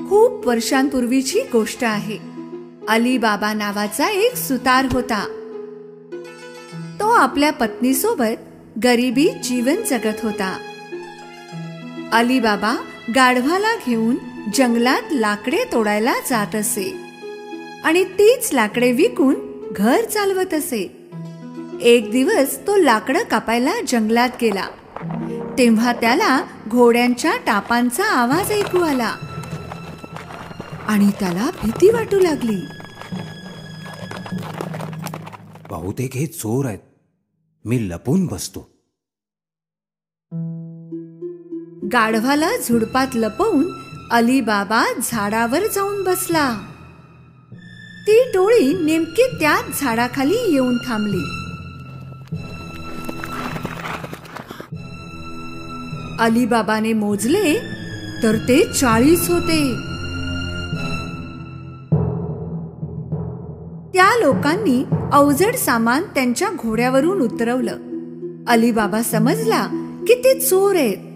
खूप वर्षांपूर्वीची गोष्ट आहे. अली बाबा नावाचा एक सुतार होता. तो आपल्या पत्नीसोबत गरिबीत जीवन जगत होता. अली बाबा गाढवाला घेऊन जंगलात लाकडे तोडायला जात असे आणि तीच लाकडे विकून घर चालवत असे. एक दिवस तो लाकडं कापायला जंगलात गेला तेव्हा त्याला घोड्यांच्या टापांचा आवाज ऐकू आला आणि त्याला भीती वाटू लागली. बहुतेक हे चोर आहेत. मी लपून बसतो. गाढवाला झुडपात लपवून अली बाबा झाडावर जाऊन बसला. ती टोळी नेमकी त्याच झाडाखाली येऊन थांबली. अली बाबाने मोजले तर ते 40 होते. त्या लोकांनी अवजड सामान त्यांच्या घोड्यावरून उतरवलं. अली बाबा समजला की ते चोर आहेत.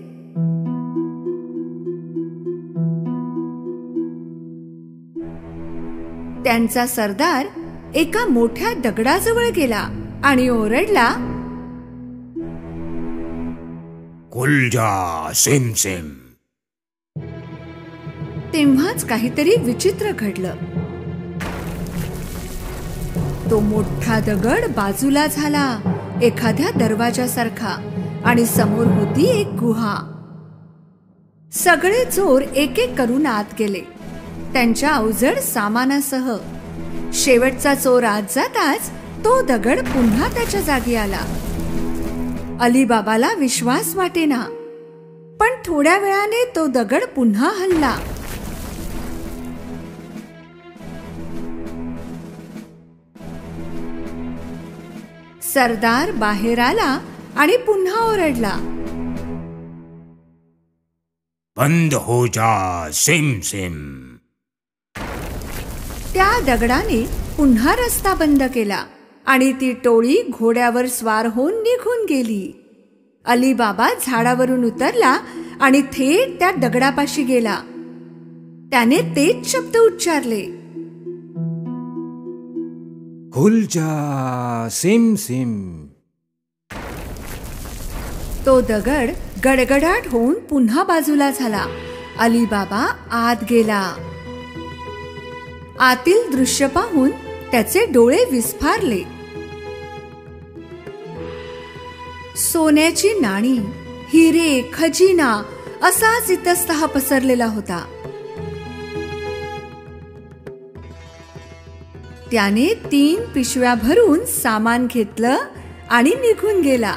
त्यांचा सरदार एका मोठ्या दगडाजवळ गेला आणि ओरडला, कुलजा सिम सिम. तेव्हाच काहीतरी विचित्र घडलं. तो मोठा दगड बाजूला झाला एखाद्या दरवाजासारखा आणि समोर होती एक गुहा. सगळे चोर एक एक करून आत गेले त्यांच्या अवजड सामानासह. शेवटचा चोर आत जाताच तो दगड पुन्हा त्याच्या जागी आला. अली बाबाला विश्वास वाटेना, पण थोड्या वेळाने तो दगड पुन्हा हलला. सरदार बाहेर आला आणि पुन्हा ओरडला, बंद हो जा सिम सिम. त्या दगडाने पुन्हा रस्ता बंद केला आणि ती टोळी घोड्यावर स्वार होऊन निघून गेली. अली बाबा झाडावरून उतरला आणि थेट त्या दगडापाशी गेला. त्याने तेच शब्द उच्चारले, कुलजा सिम सिम. तो दगड गडगडाट होऊन पुन्हा बाजूला झाला. अली बाबा आत गेला. आतील दृश्य पाहून त्याचे डोळे विस्फारले. सोन्याची नाणी, हिरे, खजिना असाच इतस्तः पसरलेला होता. त्याने 3 पिशव्या भरून सामान घेतलं आणि निघून गेला.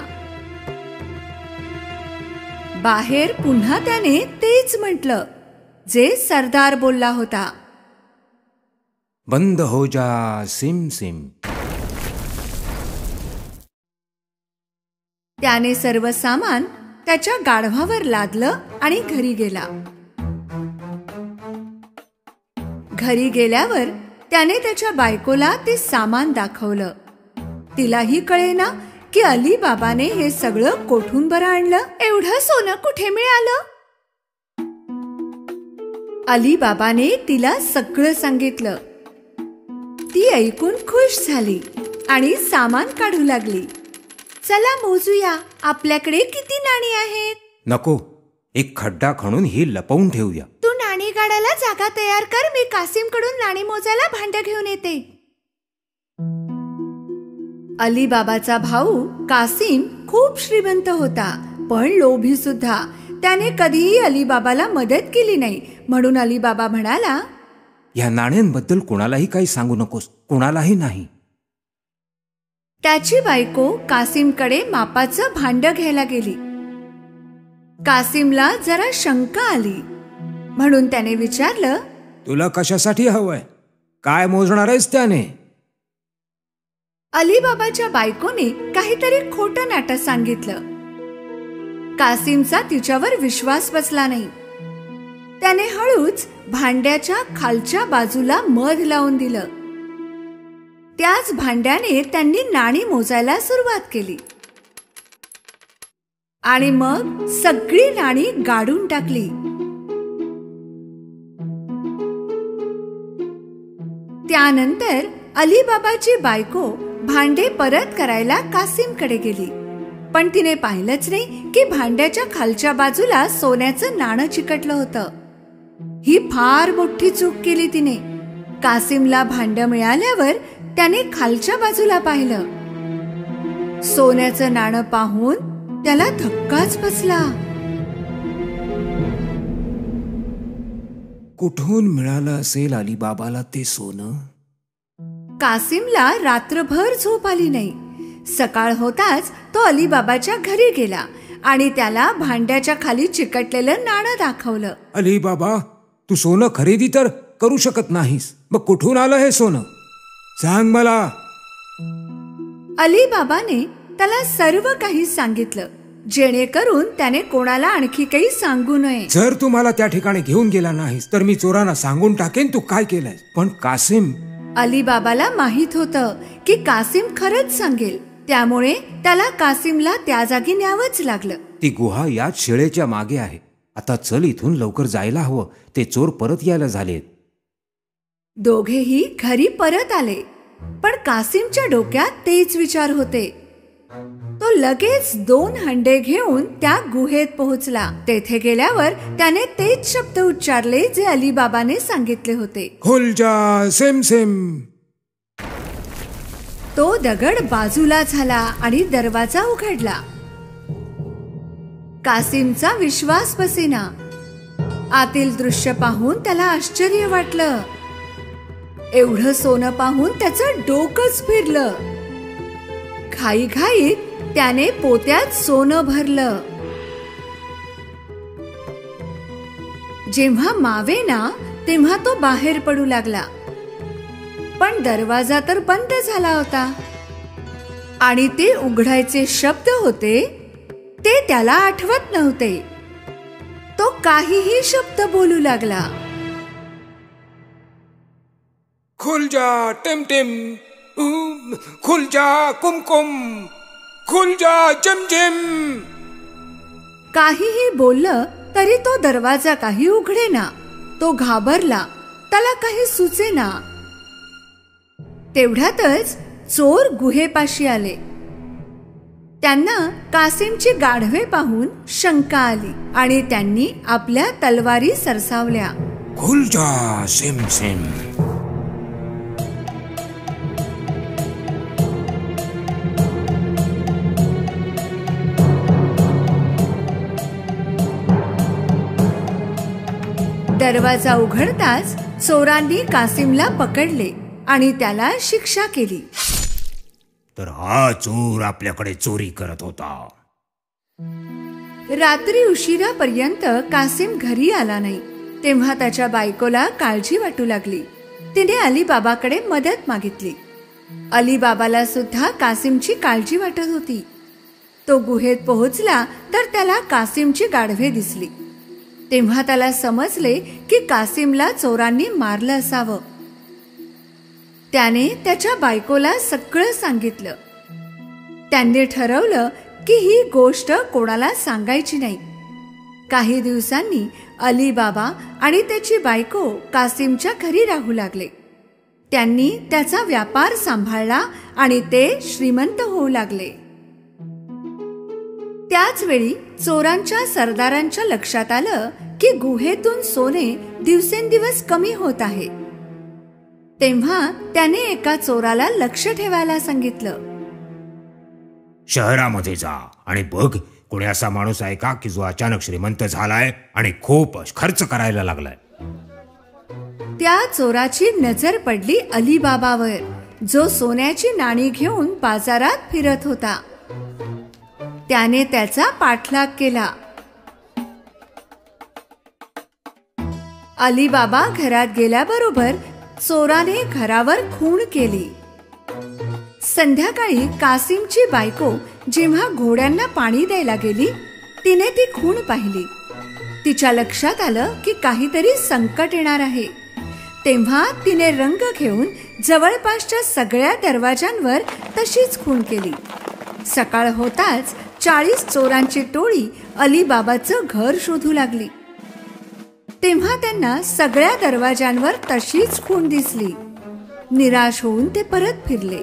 बाहेर पुन्हा त्याने तेच म्हटलं जे सरदार बोलला होता, बंद हो जा सिम सिम. त्याने सर्व सामान त्याच्या गाढवावर लादलं आणि घरी गेला. घरी गेल्यावर त्याने त्याच्या बायकोला ते सामान दाखवलं. तिलाही कळेना की अली बाबाने हे सगळं कोठून बरं आणलं. एवढं सोनं कुठे मिळालं? अली बाबाने तिला सगळं सांगितलं. ती ऐकून खुश झाली आणि सामान काढू लागली. चला मोजूया, आपल्याकडे किती नाणी आहेत. नको, एक खड्डा खणून ही लपवून ठेवूया. तू नाणी काढायला जागा तयार कर, मी कासिम कडून नाणी मोजायला भांड घेऊन येते. अली बाबाचा भाऊ कासिम खूप श्रीमंत होता, पण लोभी सुद्धा. त्याने कधीही अली बाबाला मदत केली नाही. म्हणून अली बाबा म्हणाला, या नाण्यांबद्दल कोणालाही काही सांगू नकोस, कोणालाही नाही. त्याची बायको कासिमकडे मापाचं भांड घ्यायला गेली. कासिमला जरा शंका आली म्हणून त्याने विचारलं, तुला कशासाठी हवंय? काय मोजणार आहेस त्याने? अली बाबाच्या बायकोने काहीतरी खोटं नाटक सांगितलं. कासिमचा तिच्यावर विश्वास बसला नाही. त्याने हळूच भांड्याच्या खालच्या बाजूला मध लावून दिलं. त्याच भांड्याने त्यांनी नाणी मोजायला सुरुवात केली. आणि मग सगळी नाणी गाडून टाकली. त्यानंतर अलीबाबाची बायको भांडे परत करायला कासिमकडे गेली, पण तिने पाहिलंच नाही की भांड्याच्या खालच्या बाजूला सोन्याचं नाणं चिकटलं होतं. ही फार मोठी चूक केली तिने. कासिमला भांड मिळाल्यावर त्याने खालच्या बाजूला पाहिलं. सोन्याचं नाणं पाहून त्याला धक्काच बसला. कुठून मिळालं असेल अलीबाबाला ते सोनं? कासिमला रात्रभर झोप आली नाही. सकाळ होताच तो अलीबाबाच्या घरी गेला आणि त्याला भांड्याच्या खाली चिकटलेलं नाणं दाखवलं. अलीबाबा, तू सोनं खरेदी तर करू शकत नाहीस, मग कुठून आलं हे सोनं? सांग मला. अलीबाबाने त्याला सर्व काही सांगितलं, जेणेकरून त्याने कोणाला आणखी काही सांगू नये. जर तू मला त्या ठिकाणी घेऊन गेला नाहीस तर मी चोरांना सांगून टाकेन तू काय केलंय. पण कासिम, अलीबाबाला माहित होतं की कासिम खरंच सांगेल, त्यामुळे त्याला कासिमला त्या जागी न्यावंच लागलं. ती गुहा याच शिळेच्या मागे आहे. आता चल, इथून लवकर जायला हवं. ते चोर परत यायला झालेत. दोघेही घरी परत आले, पण कासिमच्या डोक्यात तेच विचार होते. तो लगेच 2 हंडे घेऊन त्या गुहेत पोहोचला. तेथे गेल्यावर त्याने तेच शब्द उच्चारले जे अलीबाबाने सांगितले होते. खुल जा सेम सेम. तो दगड बाजूला झाला आणि दरवाजा उघडला. कासिमचा विश्वास बसेना. आतील दृश्य पाहून त्याला आश्चर्य वाटलं. एवढं सोनं पाहून त्याचं डोकंच फिरलं. घाईघाईत त्याने पोत्यात सोनं भरलं. जेव्हा मावेना तेव्हा तो बाहेर पडू लागला, पण दरवाजा तर बंद झाला होता आणि ते उघडायचे शब्द होते ते त्याला आठवत नव्हते. तो काहीही शब्द बोलू लागला. खुल जा टिम टिम, खुल जा कुमकुम, खुल जा झिमझिम. काहीही बोललं तरी तो दरवाजा काही उघडेना. तो घाबरला, त्याला काही सुचेना. तेवढ्यातच चोर गुहेपाशी आले. त्यांना कासिमची गाढवे पाहून शंका आली आणि त्यांनी आपल्या तलवारी सरसावल्या. खुल जा सेम सेम. दरवाजा उघडताच चोरांनी कासिमला पकडले आणि त्याला शिक्षा केली. तर हा चोर आपल्याकडे चोरी करत होता. रात्री उशिरापर्यंत कासिम घरी आला नाही. तेव्हा त्याच्या बायकोला काळजी वाटू लागली. तिने अलीबाबाकडे मदत मागितली. अलीबाबाला सुद्धा कासिमची काळजी वाटत होती. तो गुहेत पोहोचला तर त्याला कासिमची गाढवे दिसली. तेव्हा त्याला समजले की कासिमला चोरांनी मारलं असावं. त्याने त्याच्या बायकोला सगळं सांगितलं. त्यांनी ठरवलं की ही गोष्ट कोणाला सांगायची नाही. काही दिवसांनी अलीबाबा आणि त्याची बायको कासिमच्या घरी राहू लागले. त्यांनी त्याचा व्यापार सांभाळला आणि ते श्रीमंत होऊ लागले. त्याच वेळी चोरांच्या सरदारांच्या लक्षात आलं की गुहेतून सोने दिवसेंदिवस कमी होत आहे. तेव्हा त्याने एका चोराला लक्ष ठेवायला सांगितलं. शहरामध्ये जा आणि बघ, कोणी असा माणूस आहे का की जो अचानक श्रीमंत झालाय आणि खूप खर्च करायला लागलाय. त्या चोराची नजर पडली अलीबाबावर, जो सोन्याची नाणी घेऊन बाजारात फिरत होता. त्याने त्याचा पाठलाग केला. अलीबाबा घरात गेल्याबरोबर चोराने घरावर खून केली. संध्याकाळी कासिमची बायको जेव्हा घोड्यांना पाणी द्यायला गेली, तिने ती खून पाहिली. तिच्या लक्षात आलं की काहीतरी संकट येणार आहे. तेव्हा तिने रंग घेऊन जवळपासच्या सगळ्या दरवाजांवर तशीच खून केली. सकाळ होताच 40 चोरांची टोळी अलीबाबाचं घर शोधू लागली. तेव्हा त्यांना सगळ्या दरवाजांवर तशीच खूण दिसली. निराश होऊन ते परत फिरले.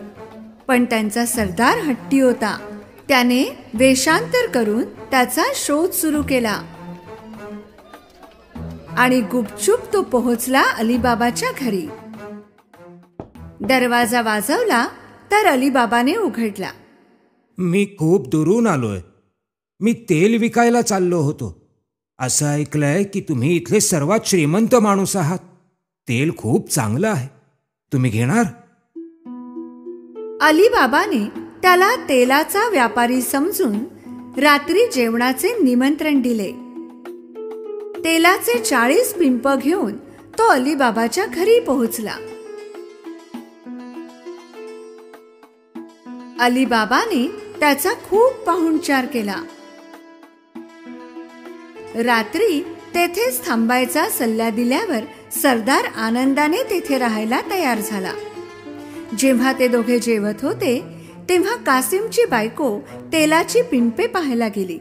पण त्यांचा सरदार हट्टी होता. त्याने वेषांतर करून त्याचा शोध सुरू केला आणि गुपचूप तो पोहोचला अलीबाबाच्या घरी. दरवाजा वाजवला तर अलीबाबाने उघडला. मी खूप दुरून आलोय. मी तेल विकायला चाललो होतो. असं ऐकलंय की तुम्ही इथले सर्वात श्रीमंत माणूस आहात. तेल खूप चांगलं आहे. तुम्ही घेणार? अलीबाबाने त्याला तेलाचा व्यापारी समजून रात्री जेवणाचे निमंत्रण दिले. तेलाचे 40 पिंप घेऊन तो अलीबाबाच्या घरी पोहोचला. अलीबाबाने त्याचा खूप पाहुणचार केला. रात्री तेथेच थांबायचा सल्ला दिल्यावर सरदार आनंदाने तेथे राहायला तयार झाला. जेव्हा ते दोघे जेवत होते तेव्हा कासिमची बायको तेलाची पिंपे पाहायला गेली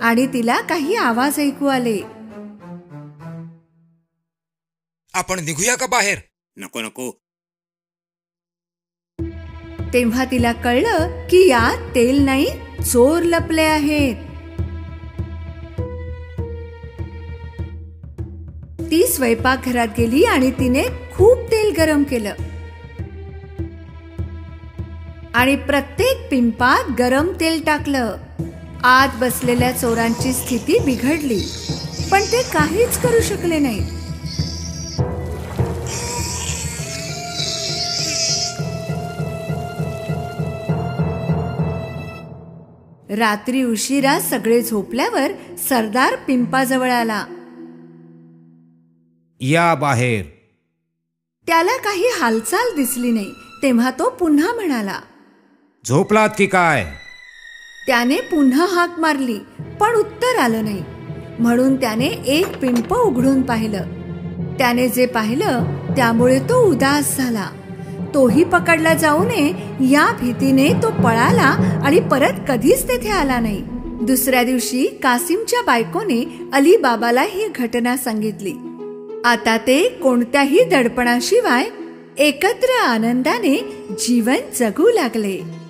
आणि तिला काही आवाज ऐकू आले. आपण निघूया का बाहेर? नको नको. तेव्हा तिला कळलं की यात तेल नाही, चोर लपले आहेत. ती स्वयंपाकघरात गेली आणि तिने खूप तेल गरम केलं आणि प्रत्येक पिंपात गरम तेल टाकलं. आत बसलेल्या चोरांची स्थिती बिघडली, पण ते काहीच करू शकले नाही. रात्री उशिरा सगळे झोपल्यावर सरदार पिंपाजवळ आला. या बाहेर. त्याला काही हालचाल दिसली नाही. तेव्हा तो पुन्हा म्हणाला, झोपलात की काय? त्याने पुन्हा हाक मारली पण उत्तर आलं नाही. म्हणून त्याने एक पिंप उघडून पाहिलं. त्याने जे पाहिलं त्यामुळे तो उदास झाला. तोही पकडला जाऊ नये या भीतीने तो पळाला आणि परत कधीच तेथे आला नाही. दुसऱ्या दिवशी कासिमच्या बायकोने अलीबाबाला ही घटना सांगितली. आता ते कोणत्याही दडपणाशिवाय एकत्र आनंदाने जीवन जगू लागले.